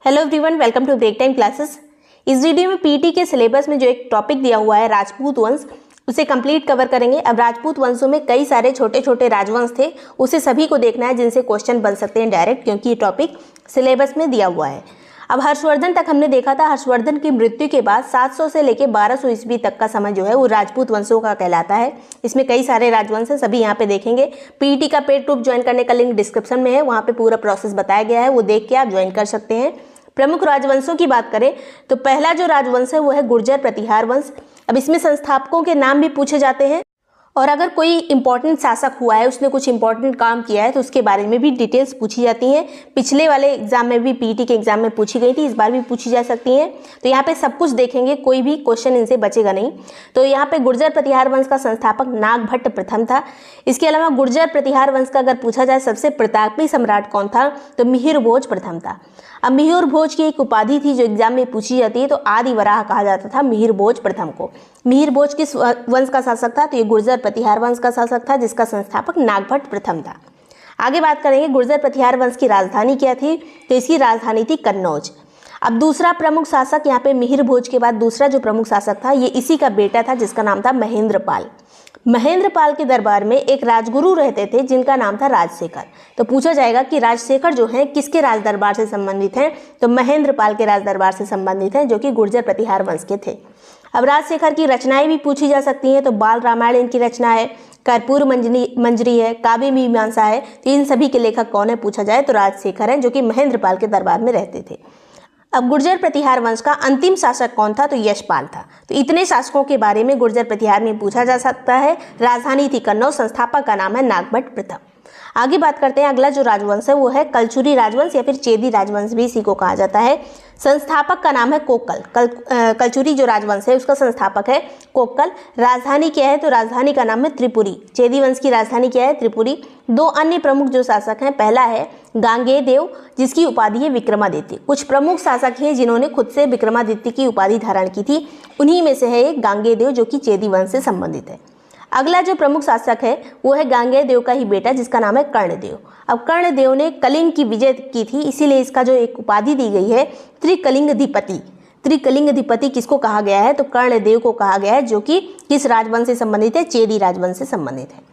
Hello everyone, welcome to break time classes. इस video में PT के सिलेबस में जो एक टॉपिक दिया हुआ है राजपूत वंश, उसे कंप्लीट कवर करेंगे। अब राजपूत वंशों में कई सारे छोटे छोटे राजवंश थे, उसे सभी को देखना है जिनसे क्वेश्चन बन सकते हैं डायरेक्ट, क्योंकि ये टॉपिक सिलेबस में दिया हुआ है। अब हर्षवर्धन तक हमने देखा था। हर्षवर्धन की मृत्यु के बाद 700 से लेकर 1200 ईस्वी तक का समय जो है वो राजपूत वंशों का कहलाता है। इसमें कई सारे राजवंश हैं, सभी यहाँ पे देखेंगे। पीटी का पेड ग्रुप ज्वाइन करने का लिंक डिस्क्रिप्शन में है, वहाँ पे पूरा प्रोसेस बताया गया है, वो देख के आप ज्वाइन कर सकते हैं। प्रमुख राजवंशों की बात करें तो पहला जो राजवंश है वो है गुर्जर प्रतिहार वंश। अब इसमें संस्थापकों के नाम भी पूछे जाते हैं और अगर कोई इंपॉर्टेंट शासक हुआ है, उसने कुछ इंपॉर्टेंट काम किया है तो उसके बारे में भी डिटेल्स पूछी जाती हैं। पिछले वाले एग्जाम में भी, पीटी के एग्जाम में पूछी गई थी, इस बार भी पूछी जा सकती हैं। तो यहाँ पे सब कुछ देखेंगे, कोई भी क्वेश्चन इनसे बचेगा नहीं। तो यहाँ पे गुर्जर प्रतिहार वंश का संस्थापक नागभट्ट प्रथम था। इसके अलावा गुर्जर प्रतिहार वंश का अगर पूछा जाए सबसे प्रतापी सम्राट कौन था, तो मिहिर भोज प्रथम था। अब मिहिर भोज की एक उपाधि थी जो एग्जाम में पूछी जाती है, तो आदि वराह कहा जाता था मिहिर भोज प्रथम को। मिहिर भोज किस वंश का शासक था, तो ये गुर्जर प्रतिहार वंश का शासक था, जिसका संस्थापक नागभट्ट प्रथम था। आगे बात करेंगे गुर्जर प्रतिहार वंश की राजधानी क्या थी, तो इसकी राजधानी थी कन्नौज। अब दूसरा प्रमुख शासक यहाँ पे मिहिर भोज के बाद दूसरा जो प्रमुख शासक था, ये इसी का बेटा था, जिसका नाम था महेंद्रपाल। महेंद्रपाल के दरबार में एक राजगुरु रहते थे जिनका नाम था राजशेखर। तो पूछा जाएगा कि राजशेखर जो हैं किसके राज दरबार से संबंधित हैं, तो महेंद्रपाल के राज दरबार से संबंधित हैं, जो कि गुर्जर प्रतिहार वंश के थे। अब राजशेखर की रचनाएं भी पूछी जा सकती हैं, तो बाल रामायण इनकी रचना है, कर्पूर मंजरी है, काव्य मीमांसा है। तो इन सभी के लेखक कौन है पूछा जाए तो राजशेखर हैं, जो कि महेंद्रपाल के दरबार में रहते थे। अब गुर्जर प्रतिहार वंश का अंतिम शासक कौन था, तो यशपाल था। तो इतने शासकों के बारे में गुर्जर प्रतिहार में पूछा जा सकता है। राजधानी थी कन्नौज, संस्थापक का नाम है नागभट्ट प्रथम। आगे बात करते हैं, अगला जो राजवंश है वो है कलचुरी राजवंश या फिर चेदी राजवंश भी इसी को कहा जाता है। संस्थापक का नाम है कोक्कल। कलचुरी जो राजवंश है उसका संस्थापक है कोक्कल। राजधानी क्या है, तो राजधानी का नाम है त्रिपुरी। चेदी वंश की राजधानी क्या है, त्रिपुरी। दो अन्य प्रमुख जो शासक हैं, पहला है गांगेयदेव, जिसकी उपाधि है विक्रमादित्य। कुछ प्रमुख शासक हैं जिन्होंने खुद से विक्रमादित्य की उपाधि धारण की थी, उन्हीं में से है एक गांगेयदेव, जो कि चेदी वंश से संबंधित है। अगला जो प्रमुख शासक है वो है गांगेयदेव का ही बेटा, जिसका नाम है कर्णदेव। अब कर्णदेव ने कलिंग की विजय की थी, इसीलिए इसका जो एक उपाधि दी गई है त्रिकलिंगाधिपति। त्रिकलिंगाधिपति किसको कहा गया है, तो कर्णदेव को कहा गया है, जो कि किस राजवंश से संबंधित है, चेदी राजवंश से संबंधित है।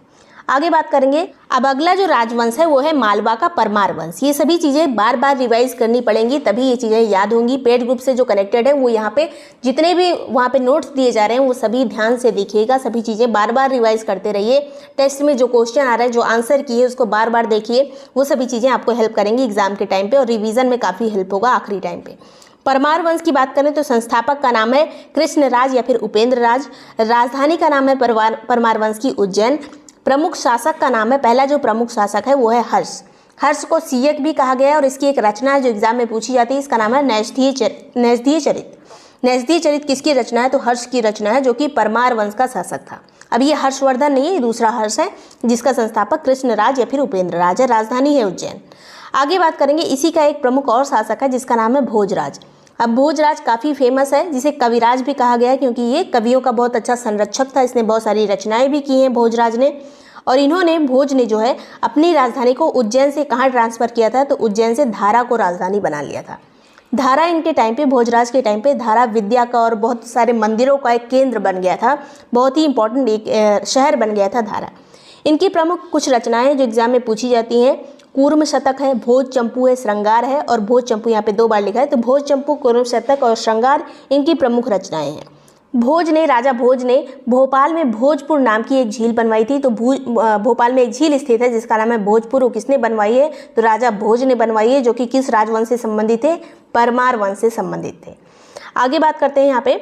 आगे बात करेंगे, अब अगला जो राजवंश है वो है मालवा का परमार वंश। ये सभी चीज़ें बार बार रिवाइज करनी पड़ेंगी, तभी ये चीज़ें याद होंगी। पेड ग्रुप से जो कनेक्टेड है वो यहाँ पे जितने भी वहाँ पे नोट्स दिए जा रहे हैं वो सभी ध्यान से देखिएगा, सभी चीज़ें बार बार रिवाइज करते रहिए। टेस्ट में जो क्वेश्चन आ रहा है, जो आंसर किए उसको बार बार देखिए, वो सभी चीज़ें आपको हेल्प करेंगी एग्जाम के टाइम पर, और रिविजन में काफ़ी हेल्प होगा आखिरी टाइम पर। परमार वंश की बात करें तो संस्थापक का नाम है कृष्णराज या फिर उपेंद्र राज। राजधानी का नाम है परमार वंश की उज्जैन। प्रमुख शासक का नाम है, पहला जो प्रमुख शासक है वो है हर्ष। हर्ष को सीयक भी कहा गया है, और इसकी एक रचना है जो एग्जाम में पूछी जाती है, इसका नाम है नैषधीय चरित। नैषधीय चरित किसकी रचना है, तो हर्ष की रचना है, जो कि परमार वंश का शासक था। अब ये हर्षवर्धन नहीं है, ये दूसरा हर्ष है, जिसका संस्थापक कृष्णराज या फिर उपेंद्र राज है। राजधानी है उज्जैन। आगे बात करेंगे, इसी का एक प्रमुख और शासक है जिसका नाम है भोजराज। अब भोजराज काफ़ी फेमस है, जिसे कविराज भी कहा गया है, क्योंकि ये कवियों का बहुत अच्छा संरक्षक था। इसने बहुत सारी रचनाएं भी की हैं भोजराज ने। और इन्होंने, भोज ने जो है अपनी राजधानी को उज्जैन से कहाँ ट्रांसफ़र किया था, तो उज्जैन से धारा को राजधानी बना लिया था। धारा इनके टाइम पे, भोजराज के टाइम पे धारा विद्या का और बहुत सारे मंदिरों का एक केंद्र बन गया था, बहुत ही इंपॉर्टेंट एक शहर बन गया था धारा। इनकी प्रमुख कुछ रचनाएँ जो एग्जाम में पूछी जाती हैं, कूर्म शतक है, भोज चंपू है, श्रृंगार है, और भोज चंपू यहाँ पे 2 बार लिखा है। तो भोज चंपू, कूर्म शतक और श्रृंगार इनकी प्रमुख रचनाएं हैं। राजा भोज ने भोपाल में भोजपुर नाम की एक झील बनवाई थी। तो भोपाल में एक झील स्थित है जिसका नाम है भोजपुर। वो किसने बनवाई है, तो राजा भोज ने बनवाई है, जो कि किस राजवंश से संबंधित थे, परमार वंश से संबंधित थे। आगे बात करते हैं, यहाँ पे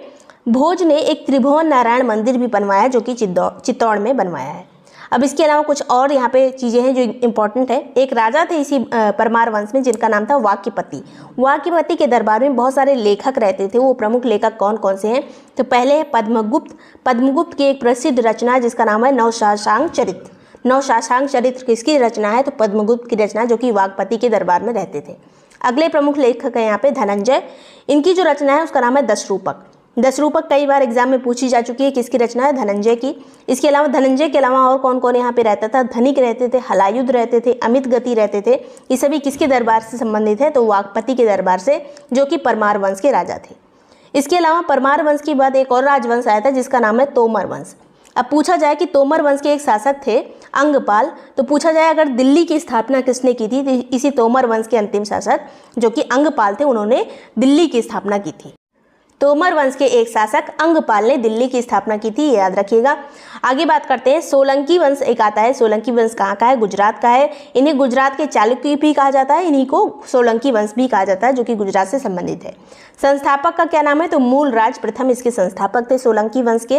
भोज ने एक त्रिभुवन नारायण मंदिर भी बनवाया, जो कि चित्तौड़ में बनवाया है। अब इसके अलावा कुछ और यहाँ पे चीज़ें हैं जो इम्पोर्टेंट है। एक राजा थे इसी परमार वंश में जिनका नाम था वाक्यपति। वाक्यपति के दरबार में बहुत सारे लेखक रहते थे। वो प्रमुख लेखक कौन कौन से हैं, तो पहले है पद्मगुप्त। पद्मगुप्त की एक प्रसिद्ध रचना जिसका नाम है नवशाशांक चरित्र। नवशाशांक चरित्र किसकी रचना है, तो पद्मगुप्त की रचना, जो कि वाक्यपति के दरबार में रहते थे। अगले प्रमुख लेखक है यहाँ पे धनंजय। इनकी जो रचना है उसका नाम है दशरूपक। 10 रूपक कई बार एग्जाम में पूछी जा चुकी है, किसकी रचना है? धनंजय की। इसके अलावा धनंजय के अलावा और कौन कौन यहाँ पे रहता था? धनिक रहते थे, हलायुध रहते थे, अमित गति रहते थे। ये सभी किसके दरबार से संबंधित है? तो वाकपति के दरबार से, जो कि परमार वंश के राजा थे। इसके अलावा परमार वंश के बाद एक और राजवंश आया था जिसका नाम है तोमर वंश। अब पूछा जाए कि तोमर वंश के एक शासक थे अंगपाल, तो पूछा जाए अगर दिल्ली की स्थापना किसने की थी? तो इसी तोमर वंश के अंतिम शासक जो कि अंगपाल थे, उन्होंने दिल्ली की स्थापना की थी। तोमर वंश के एक शासक अंगपाल ने दिल्ली की स्थापना की थी, याद रखिएगा। आगे बात करते हैं, सोलंकी वंश एक आता है। सोलंकी वंश कहाँ का है? गुजरात का है। इन्हें गुजरात के चालुक्य भी कहा जाता है, इन्हीं को सोलंकी वंश भी कहा जाता है, जो कि गुजरात से संबंधित है। संस्थापक का क्या नाम है? तो मूलराज प्रथम इसके संस्थापक थे सोलंकी वंश के।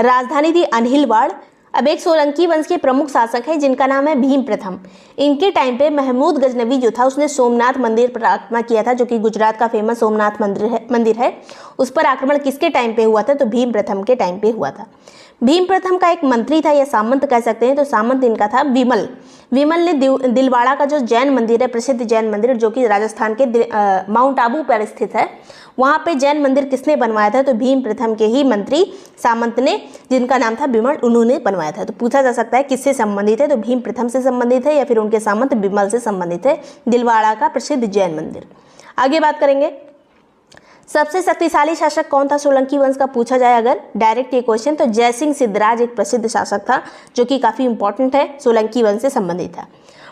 राजधानी थी अनिलवाड़। अब एक सोलंकी वंश के प्रमुख शासक हैं जिनका नाम है भीम प्रथम। इनके टाइम पे महमूद गजनवी जो था उसने सोमनाथ मंदिर पर आक्रमण किया था, जो कि गुजरात का फेमस सोमनाथ मंदिर है। उस पर आक्रमण किसके टाइम पे हुआ था? तो भीम प्रथम के टाइम पे हुआ था। भीम प्रथम का एक मंत्री था या सामंत कह सकते हैं, तो सामंत इनका था विमल। विमल ने दिलवाड़ा का जो जैन मंदिर है, प्रसिद्ध जैन मंदिर जो कि राजस्थान के माउंट आबू पर स्थित है, वहाँ पे जैन मंदिर किसने बनवाया था? तो भीम प्रथम के ही मंत्री सामंत ने, जिनका नाम था विमल, उन्होंने बनवाया था। तो पूछा जा सकता है किससे संबंधित है? तो भीम प्रथम से संबंधित है या फिर उनके सामंत विमल से संबंधित है, दिलवाड़ा का प्रसिद्ध जैन मंदिर। आगे बात करेंगे, सबसे शक्तिशाली शासक कौन था सोलंकी वंश का? पूछा जाए अगर डायरेक्ट ये क्वेश्चन, तो जयसिंह सिद्धराज एक प्रसिद्ध शासक था जो कि काफ़ी इंपॉर्टेंट है, सोलंकी वंश से संबंधित था।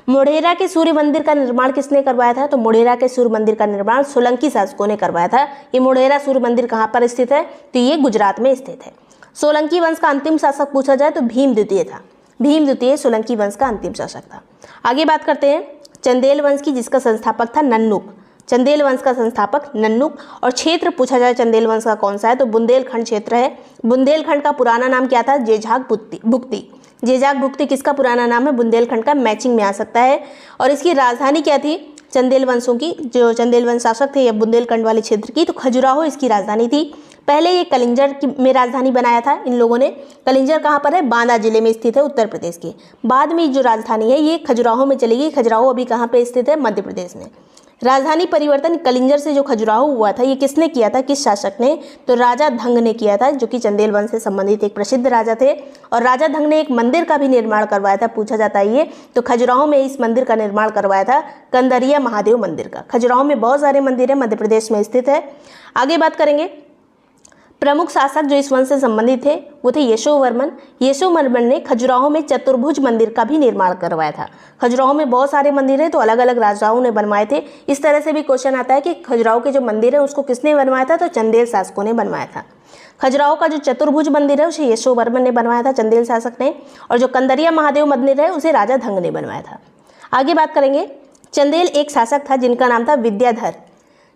मोढेरा के सूर्य मंदिर का निर्माण किसने करवाया था? तो मोढेरा के सूर्य मंदिर का निर्माण सोलंकी शासकों ने करवाया था। ये मोढेरा सूर्य मंदिर कहाँ पर स्थित है? तो ये गुजरात में स्थित है। सोलंकी वंश का अंतिम शासक पूछा जाए तो भीम द्वितीय था। भीम द्वितीय सोलंकी वंश का अंतिम शासक था। आगे बात करते हैं चंदेल वंश की, जिसका संस्थापक था नन्नुक। चंदेल वंश का संस्थापक नन्नुक। और क्षेत्र पूछा जाए चंदेल वंश का कौन सा है? तो बुंदेलखंड क्षेत्र है। बुंदेलखंड का पुराना नाम क्या था? जेजाग भुक्ति। जेजाग भुक्ति किसका पुराना नाम है? बुंदेलखंड का, मैचिंग में आ सकता है। और इसकी राजधानी क्या थी चंदेल वंशों की? जो चंदेल वंश शासक थे या बुंदेलखंड वाले क्षेत्र की, तो खजुराहो इसकी राजधानी थी। पहले ये कलिंजर में राजधानी बनाया था इन लोगों ने। कलिंजर कहाँ पर है? बांदा जिले में स्थित है, उत्तर प्रदेश के। बाद में जो राजधानी है ये खजुराहो में चली गई। खजुराहो अभी कहाँ पे स्थित है? मध्य प्रदेश में। राजधानी परिवर्तन कलिंजर से जो खजुराहो हुआ था, ये किसने किया था? किस शासक ने? तो राजा धंग ने किया था, जो कि चंदेल वंश से संबंधित एक प्रसिद्ध राजा थे। और राजा धंग ने एक मंदिर का भी निर्माण करवाया था, पूछा जाता है ये। तो खजुराहो में इस मंदिर का निर्माण करवाया था, कंदरिया महादेव मंदिर का। खजुराहो में बहुत सारे मंदिर है, मध्य प्रदेश में स्थित है। आगे बात करेंगे, प्रमुख शासक जो इस वंश से संबंधित थे वो थे यशोवर्मन। यशोवर्मन ने खजुराहो में चतुर्भुज मंदिर का भी निर्माण करवाया था। खजुराहो में बहुत सारे मंदिर हैं, तो अलग अलग राजाओं ने बनवाए थे। इस तरह से भी क्वेश्चन आता है कि खजुराहो के जो मंदिर है उसको किसने बनवाया था? तो चंदेल शासकों ने बनवाया था। खजुराहो का जो चतुर्भुज मंदिर है उसे यशोवर्मन ने बनवाया था, चंदेल शासक ने। और जो कंदरिया महादेव मंदिर है उसे राजा धंग ने बनवाया था। आगे बात करेंगे, चंदेल एक शासक था जिनका नाम था विद्याधर।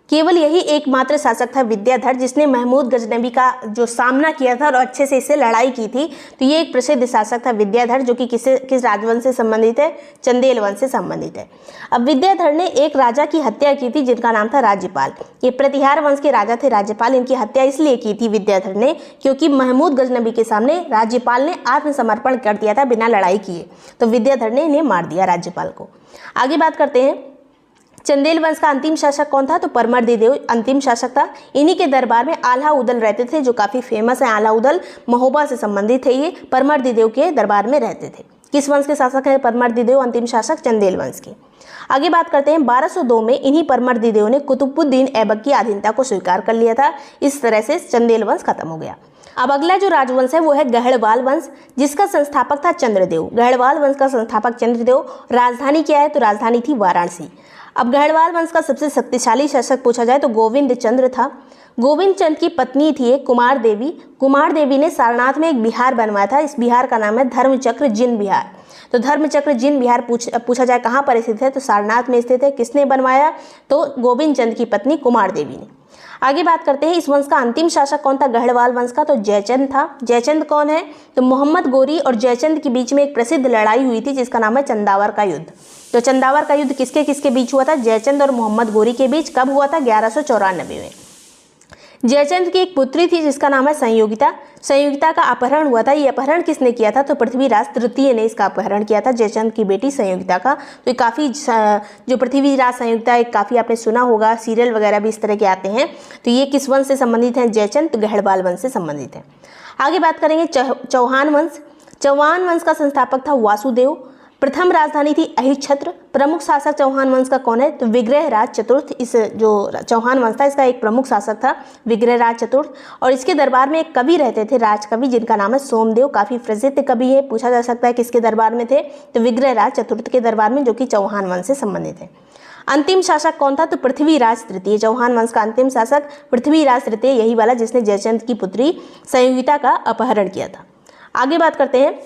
केवल यही एकमात्र शासक था विद्याधर जिसने महमूद गजनवी का जो सामना किया था और अच्छे से इससे लड़ाई की थी। तो ये एक प्रसिद्ध शासक था विद्याधर, जो कि किस राजवंश से संबंधित है? चंदेल वंश से संबंधित है। अब विद्याधर ने एक राजा की हत्या की थी जिनका नाम था राज्यपाल। ये प्रतिहार वंश के राजा थे राज्यपाल। इनकी हत्या इसलिए की थी विद्याधर ने क्योंकि महमूद गजनवी के सामने राज्यपाल ने आत्मसमर्पण कर दिया था बिना लड़ाई किए। तो विद्याधर ने इन्हें मार दिया राज्यपाल को। आगे बात करते हैं, चंदेल वंश का अंतिम शासक कौन था? तो परमर्दिदेव अंतिम शासक था। इन्हीं के दरबार में आल्हा उदल रहते थे, जो काफ़ी फेमस है। आल्हा उदल महोबा से संबंधित है, ये परमर्दिदेव के दरबार में रहते थे। किस वंश के शासक हैं परमर्दिदेव? अंतिम शासक चंदेल वंश के। आगे बात करते हैं, 1202 में इन्हीं परमर्दिदेव ने कुतुबुद्दीन ऐबक की अधीनता को स्वीकार कर लिया था। इस तरह से चंदेल वंश खत्म हो गया। अब अगला जो राजवंश है वो है गहड़वाल वंश, जिसका संस्थापक था चंद्रदेव। गहड़वाल वंश का संस्थापक चंद्रदेव। राजधानी क्या है? तो राजधानी थी वाराणसी। अब गहड़वाल वंश का सबसे शक्तिशाली शासक पूछा जाए तो गोविंद चंद्र था। गोविंद चंद्र की पत्नी थी एक कुमार देवी। कुमार देवी ने सारनाथ में एक बिहार बनवाया था। इस बिहार का नाम है धर्मचक्र जिन बिहार। तो धर्मचक्र जिन बिहार पूछा जाए कहाँ पर स्थित है? तो सारनाथ में स्थित है। किसने बनवाया? तो गोविंद चंद्र की पत्नी कुमार देवी ने। आगे बात करते हैं, इस वंश का अंतिम शासक कौन था गहड़वाल वंश का? तो जयचंद था। जयचंद कौन है? तो मोहम्मद गोरी और जयचंद के बीच में एक प्रसिद्ध लड़ाई हुई थी जिसका नाम है चंदावर का युद्ध। तो चंदावर का युद्ध किसके किसके बीच हुआ था? जयचंद और मोहम्मद गोरी के बीच। कब हुआ था? 1194 में। जयचंद्र की एक पुत्री थी जिसका नाम है संयोगिता। संयोगिता का अपहरण हुआ था। ये अपहरण किसने किया था? तो पृथ्वीराज तृतीय ने इसका अपहरण किया था, जयचंद्र की बेटी संयोगिता का। तो ये काफ़ी जो पृथ्वीराज संयोगिता एक काफ़ी आपने सुना होगा, सीरियल वगैरह भी इस तरह के आते हैं। तो ये किस वंश से संबंधित हैं? जयचंद्र, तो गढ़वाल वंश से संबंधित है। आगे बात करेंगे चौहान वंश। चौहान वंश का संस्थापक था वासुदेव। प्रथम राजधानी थी अहिच्छत्र। प्रमुख शासक चौहान वंश का कौन है? तो विग्रहराज चतुर्थ। इस जो चौहान वंश था इसका एक प्रमुख शासक था विग्रहराज चतुर्थ। और इसके दरबार में एक कवि रहते थे, राजकवि, जिनका नाम है सोमदेव। काफ़ी प्रसिद्ध कवि है, पूछा जा सकता है किसके दरबार में थे? तो विग्रहराज चतुर्थ के दरबार में, जो कि चौहान वंश से संबंधित है। अंतिम शासक कौन था? तो पृथ्वीराज तृतीय। चौहान वंश का अंतिम शासक पृथ्वीराज तृतीय, यही वाला जिसने जयचंद्र की पुत्री संयोगिता का अपहरण किया था। आगे बात करते हैं।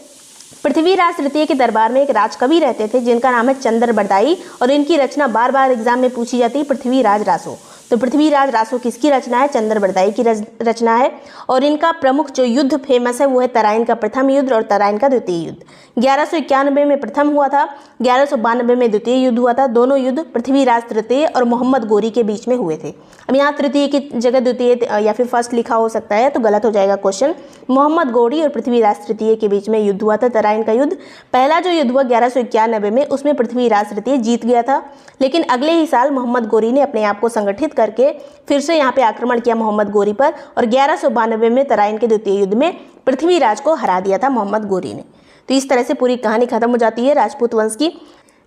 पृथ्वीराज तृतीय के दरबार में एक राजकवि रहते थे जिनका नाम है चंद्रबरदाई, और इनकी रचना बार बार एग्जाम में पूछी जाती है, पृथ्वीराज रासो। तो पृथ्वीराज रासो किसकी रचना है? चंद्रबरदाई की रचना है। और इनका प्रमुख जो युद्ध फेमस है वो है तराइन का प्रथम युद्ध और तराइन का द्वितीय युद्ध। 1191 में प्रथम हुआ था, 1192 में द्वितीय युद्ध हुआ था। दोनों युद्ध पृथ्वीराज तृतीय और मोहम्मद गोरी के बीच में हुए थे। अब यहाँ तृतीय की जगह द्वितीय या फिर फर्स्ट लिखा हो सकता है, तो गलत हो जाएगा क्वेश्चन। मोहम्मद गोरी और पृथ्वीराज तृतीय के बीच में युद्ध हुआ था, तराइन का युद्ध। पहला जो युद्ध हुआ 1191 में, उसमें पृथ्वीराज तृतीय जीत गया था, लेकिन अगले ही साल मोहम्मद गोरी ने अपने आप को संगठित करके फिर से यहाँ पे आक्रमण किया मोहम्मद गोरी पर, और 1192 में तराइन के द्वितीय युद्ध में पृथ्वीराज को हरा दिया था मोहम्मद गोरी ने। तो इस तरह से पूरी कहानी खत्म हो जाती है राजपूत वंश की।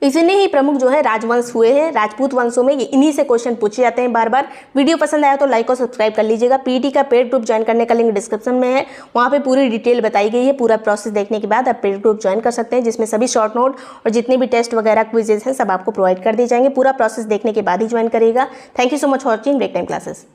इतने ही प्रमुख जो है राजवंश हुए हैं। राजपूत वंशों में ये इन्हीं से क्वेश्चन पूछे जाते हैं बार बार। वीडियो पसंद आया तो लाइक और सब्सक्राइब कर लीजिएगा। पीटी का पेड ग्रुप ज्वाइन करने का लिंक डिस्क्रिप्शन में है, वहाँ पे पूरी डिटेल बताई गई है। पूरा प्रोसेस देखने के बाद आप पेड ग्रुप ज्वाइन कर सकते हैं, जिसमें सभी शॉर्ट नोट और जितने भी टेस्ट वगैरह क्विजेज हैं सब आपको प्रोवाइड कर दिए जाएंगे। पूरा प्रोसेस देखने के बाद ही ज्वाइन करिएगा। Thank you so much for watching break time classes.